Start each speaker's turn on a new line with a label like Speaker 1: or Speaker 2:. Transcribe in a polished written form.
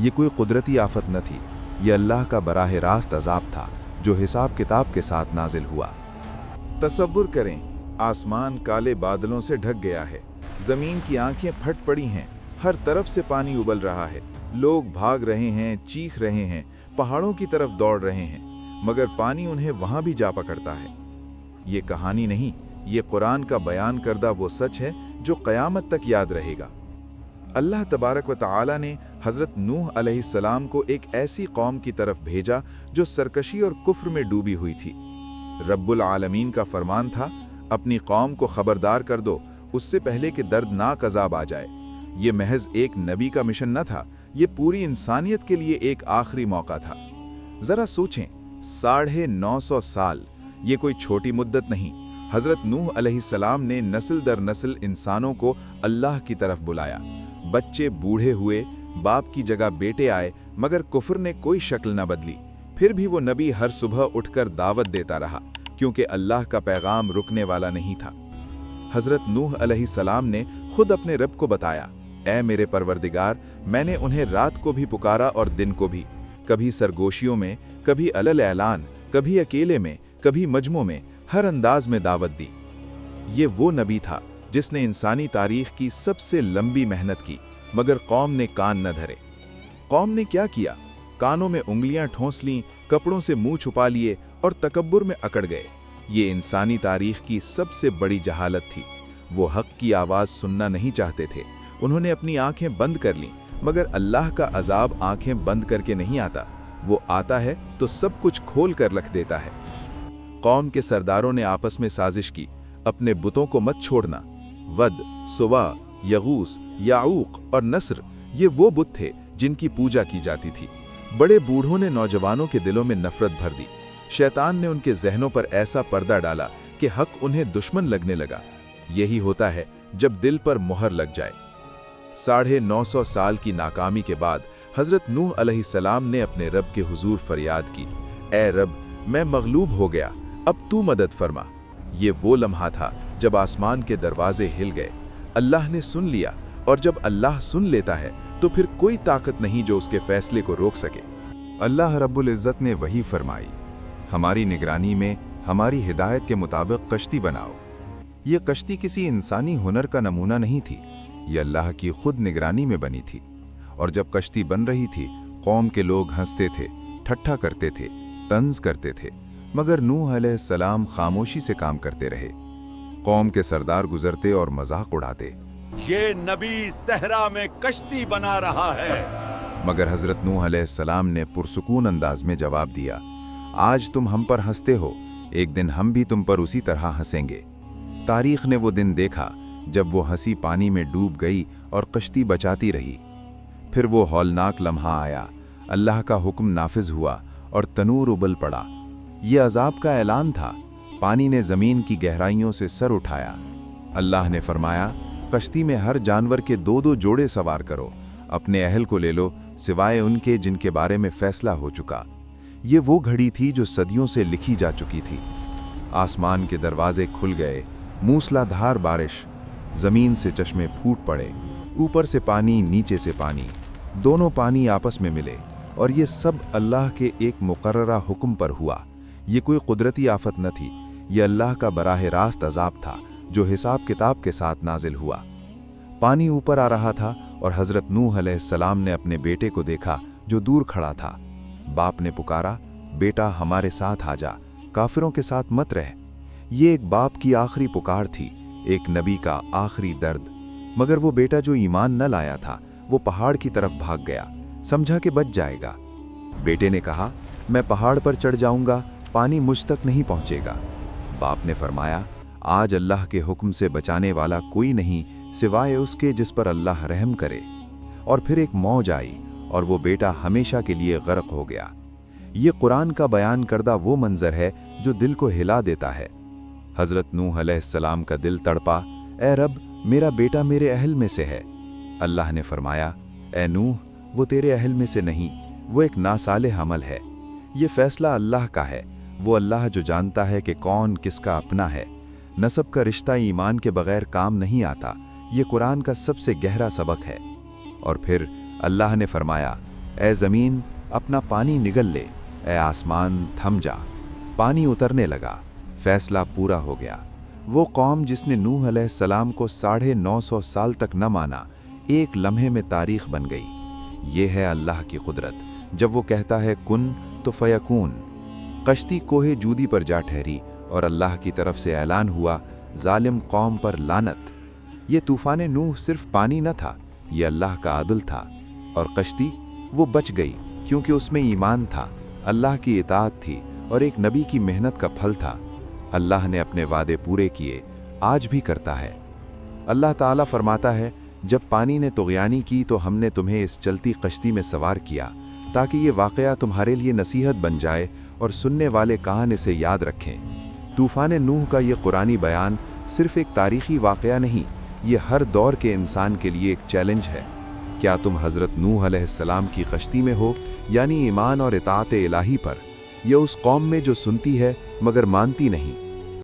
Speaker 1: ये कोई कुदरती आफत न थी, ये अल्लाह का बराह रास्त अजाब था जो हिसाब किताब के साथ नाजिल हुआ। तसव्वुर करें, आसमान काले बादलों से ढक गया है, जमीन की आंखें फट पड़ी हैं, हर तरफ से पानी उबल रहा है, लोग भाग रहे हैं, चीख रहे हैं, पहाड़ों की तरफ दौड़ रहे हैं, मगर पानी उन्हें वहां भी जा पकड़ता है। ये कहानी नहीं, ये कुरान का बयान करदा वो सच है जो क़यामत तक याद रहेगा। अल्लाह तबारक व तआला ने हज़रत नूह अलैहिस्सलाम को एक ऐसी कौम की तरफ भेजा जो सरकशी और कुफ्र में डूबी हुई थी। रब्बुल आलमीन का फरमान था, अपनी कौम को खबरदार कर दो उससे पहले कि दर्दनाक अजाब आ जाए। ये महज एक नबी का मिशन न था, ये पूरी इंसानियत के लिए एक आखिरी मौका था। ज़रा सोचें, 950 साल, ये कोई छोटी मुद्दत नहीं। हज़रत नूह अलैहिस्सलाम ने नस्ल दर नस्ल इंसानों को अल्लाह की तरफ बुलाया। बच्चे बूढ़े हुए, बाप की जगह बेटे आए, मगर कुफ्र ने कोई शक्ल न बदली। फिर भी वो नबी हर सुबह उठकर दावत देता रहा, क्योंकि अल्लाह का पैगाम रुकने वाला नहीं था। हज़रत नूह अलैहिस्सलाम ने खुद अपने रब को बताया, ऐ मेरे परवरदिगार, मैंने उन्हें रात को भी पुकारा और दिन को भी, कभी सरगोशियों में, कभी अलल ऐलान, कभी अकेले में, कभी मजमों में, हर अंदाज में दावत दी। ये वो नबी था जिसने इंसानी तारीख की सबसे लंबी मेहनत की, मगर कौम ने कान न धरे। कौम ने क्या किया? कानों में उंगलियां ठोंस लीं, कपड़ों से मुंह छुपा लिए और तकब्बुर में अकड़ गए। ये इंसानी तारीख की सबसे बड़ी जहालत थी। वो हक की आवाज़ सुनना नहीं चाहते थे। उन्होंने अपनी आंखें बंद कर लीं, मगर अल्लाह का अजाब आंखें बंद करके नहीं आता, वो आता है तो सब कुछ खोल कर रख देता है। कौम के सरदारों ने आपस में साजिश की, अपने बुतों को मत छोड़ना। वद, सुवा, यगूस, याऊक और नस्र, ये वो बुत थे जिनकी पूजा की जाती थी। बड़े बूढ़ों ने नौजवानों के दिलों में नफरत भर दी। शैतान ने उनके जहनों पर ऐसा पर्दा डाला कि हक उन्हें दुश्मन लगने लगा। यही होता है जब दिल पर मुहर लग जाए। 950 साल की नाकामी के बाद हज़रत नूह अलैहिस्सलाम ने अपने रब के हुजूर फरियाद की, ऐ रब, मैं मगलूब हो गया, अब तू मदद फरमा। ये वो लम्हा था जब आसमान के दरवाजे हिल गए। अल्लाह ने सुन लिया, और जब अल्लाह सुन लेता है तो फिर कोई ताकत नहीं जो उसके फैसले को रोक सके। अल्लाह रब्बुल इज़्ज़त ने वही फरमाई, हमारी निगरानी में हमारी हिदायत के मुताबिक कश्ती बनाओ। ये कश्ती किसी इंसानी हुनर का नमूना नहीं थी, ये अल्लाह की खुद निगरानी में बनी थी। और जब कश्ती बन रही थी, कौम के लोग हंसते थे, ठट्ठा करते थे, तंज करते थे, मगर नूह अलैहिस्सलाम खामोशी से काम करते रहे। कौम के सरदार गुजरते और मजाक उड़ाते,
Speaker 2: ये नबी सहरा में कश्ती बना रहा है।
Speaker 1: मगर हजरत नूह अलैहिस्सलाम ने पुरसुकून अंदाज में जवाब दिया, आज तुम हम पर हंसते हो, एक दिन हम भी तुम पर उसी तरह हंसेंगे। तारीख ने वो दिन देखा जब वो हंसी पानी में डूब गई और कश्ती बचाती रही। फिर वो हौलनाक लम्हा आया, अल्लाह का हुक्म नाफिज हुआ और तनूर उबल पड़ा। ये अजाब का ऐलान था। पानी ने ज़मीन की गहराइयों से सर उठाया। अल्लाह ने फरमाया, कश्ती में हर जानवर के 2-2 जोड़े सवार करो, अपने अहल को ले लो, सिवाय उनके जिनके बारे में फैसला हो चुका। ये वो घड़ी थी जो सदियों से लिखी जा चुकी थी। आसमान के दरवाजे खुल गए, मूसलाधार बारिश, ज़मीन से चश्मे फूट पड़े, ऊपर से पानी, नीचे से पानी, दोनों पानी आपस में मिले, और ये सब अल्लाह के एक मुकर्ररा हुक्म पर हुआ। ये कोई कुदरती आफत न थी, ये अल्लाह का बराह रास्त अजाब था जो हिसाब किताब के साथ नाजिल हुआ। पानी ऊपर आ रहा था और हज़रत नूह अलैहिस्सलाम ने अपने बेटे को देखा जो दूर खड़ा था। बाप ने पुकारा, बेटा हमारे साथ आ जा, काफिरों के साथ मत रह। ये एक बाप की आखिरी पुकार थी, एक नबी का आखिरी दर्द। मगर वो बेटा जो ईमान न लाया था, वो पहाड़ की तरफ भाग गया, समझा कि बच जाएगा। बेटे ने कहा, मैं पहाड़ पर चढ़ जाऊंगा, पानी मुझ तक नहीं पहुंचेगा। बाप ने फरमाया, आज अल्लाह के हुक्म से बचाने वाला कोई नहीं सिवाय उसके जिस पर अल्लाह रहम करे। और फिर एक मौज आई और वो बेटा हमेशा के लिए गर्क हो गया। ये कुरान का बयान करदा वो मंजर है जो दिल को हिला देता है। हज़रत नूह अलैहिस्सलाम का दिल तड़पा, ए रब, मेरा बेटा मेरे अहल में से है। अल्लाह ने फरमाया, ए नूह, वो तेरे अहल में से नहीं, वो एक नासालिह अमल है। ये फैसला अल्लाह का है, वो अल्लाह जो जानता है कि कौन किसका अपना है। नसब का रिश्ता ईमान के बगैर काम नहीं आता, ये कुरान का सबसे गहरा सबक है। और फिर अल्लाह ने फरमाया, ए ज़मीन अपना पानी निगल ले, ए आसमान थम जा। पानी उतरने लगा, फैसला पूरा हो गया। वो कौम जिसने नूह अलैहिस्सलाम को 950 साल तक न माना, एक लम्हे में तारीख बन गई। ये है अल्लाह की कुदरत, जब वो कहता है कुन तो फयकून। कश्ती कोहे जूदी पर जा ठहरी और अल्लाह की तरफ से ऐलान हुआ, जालिम कौम पर लानत। ये तूफ़ान नूह सिर्फ पानी न था, ये अल्लाह का आदल था। और कश्ती वो बच गई क्योंकि उसमें ईमान था, अल्लाह की इताअत थी और एक नबी की मेहनत का फल था। अल्लाह ने अपने वादे पूरे किए, आज भी करता है। अल्लाह ताला फरमाता है, जब पानी ने तुग़यानी की तो हमने तुम्हें इस चलती कश्ती में सवार किया ताकि ये वाक़या तुम्हारे लिए नसीहत बन जाए और सुनने वाले कान इसे याद रखें। तूफ़ान नूह का ये कुरानी बयान सिर्फ़ एक तारीख़ी वाक़या नहीं, ये हर दौर के इंसान के लिए एक चैलेंज है। क्या तुम हज़रत नूह अलैहिस्सलाम की कश्ती में हो, यानी ईमान और इताअत इलाही पर, या उस कौम में जो सुनती है मगर मानती नहीं?